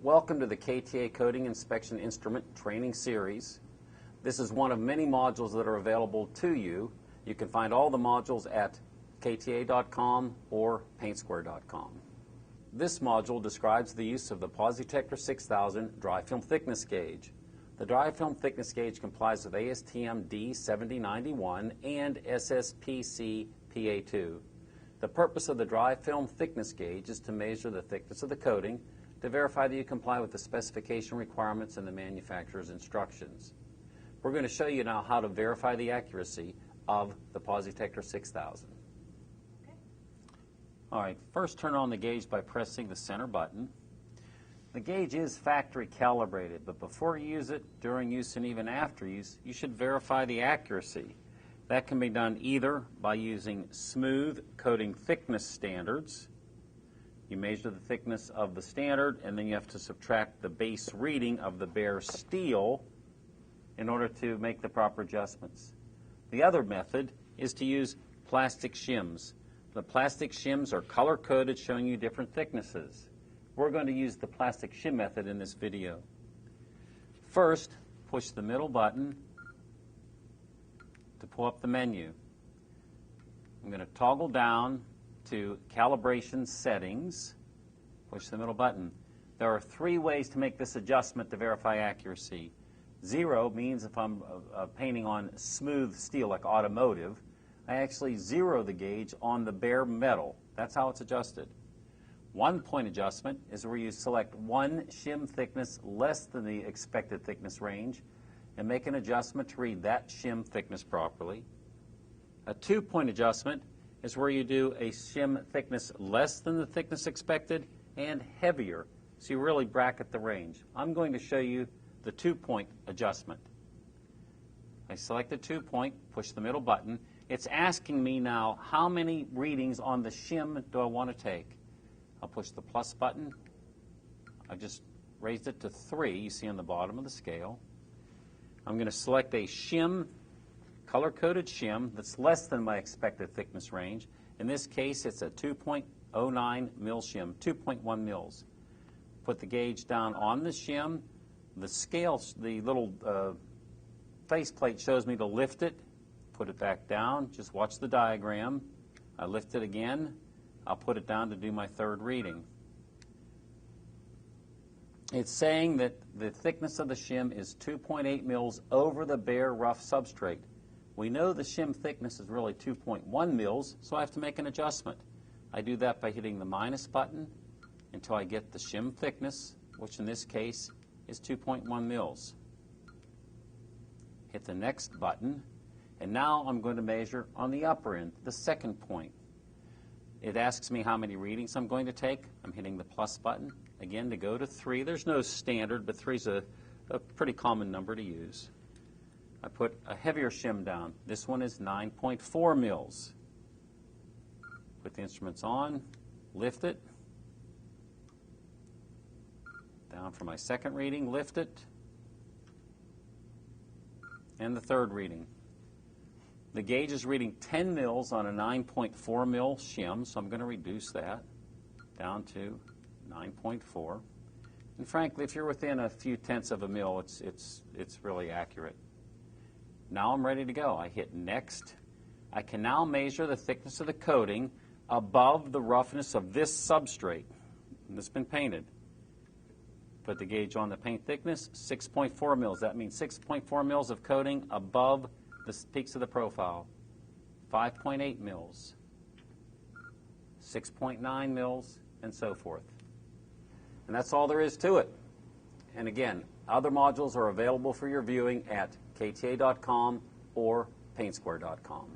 Welcome to the KTA Coating Inspection Instrument Training Series. This is one of many modules that are available to you. You can find all the modules at kta.com or paintsquare.com. This module describes the use of the PosiTector 6000 dry film thickness gauge. The dry film thickness gauge complies with ASTM D7091 and SSPC PA2. The purpose of the dry film thickness gauge is to measure the thickness of the coating to verify that you comply with the specification requirements and the manufacturer's instructions. We're going to show you now how to verify the accuracy of the PosiTector 6000. Okay. All right, first turn on the gauge by pressing the center button. The gauge is factory calibrated, but before you use it, during use, and even after use, you should verify the accuracy. That can be done either by using smooth coating thickness standards. You measure the thickness of the standard, and then you have to subtract the base reading of the bare steel in order to make the proper adjustments. The other method is to use plastic shims. The plastic shims are color-coded, showing you different thicknesses. We're going to use the plastic shim method in this video. First, push the middle button to pull up the menu. I'm going to toggle down to calibration settings, push the middle button. There are three ways to make this adjustment to verify accuracy. 0 means if I'm painting on smooth steel like automotive, I actually zero the gauge on the bare metal. That's how it's adjusted. 1 point adjustment is where you select one shim thickness less than the expected thickness range and make an adjustment to read that shim thickness properly. A 2 point adjustment is where you do a shim thickness less than the thickness expected and heavier, so you really bracket the range. I'm going to show you the 2 point adjustment. I select the 2 point, push the middle button. It's asking me now how many readings on the shim do I want to take. I'll push the plus button. I just raised it to 3, you see on the bottom of the scale. I'm going to select a shim, color-coded shim that's less than my expected thickness range. In this case, it's a 2.09 mil shim, 2.1 mils. Put the gauge down on the shim. The scale, the little faceplate shows me to lift it, put it back down. Just watch the diagram. I lift it again. I'll put it down to do my third reading. It's saying that the thickness of the shim is 2.8 mils over the bare rough substrate. We know the shim thickness is really 2.1 mils, so I have to make an adjustment. I do that by hitting the minus button until I get the shim thickness, which in this case is 2.1 mils. Hit the next button, and now I'm going to measure on the upper end, the second point. It asks me how many readings I'm going to take. I'm hitting the plus button, again to go to 3. There's no standard, but 3 is a pretty common number to use. I put a heavier shim down. This one is 9.4 mils. Put the instruments on, lift it. Down for my second reading, lift it. And the third reading. The gauge is reading 10 mils on a 9.4 mil shim, so I'm going to reduce that down to 9.4. And frankly, if you're within a few tenths of a mil, it's really accurate. Now I'm ready to go. I hit next. I can now measure the thickness of the coating above the roughness of this substrate that's been painted. Put the gauge on the paint thickness, 6.4 mils. That means 6.4 mils of coating above the peaks of the profile. 5.8 mils, 6.9 mils, and so forth. And that's all there is to it. And again, other modules are available for your viewing at kta.com or paintsquare.com.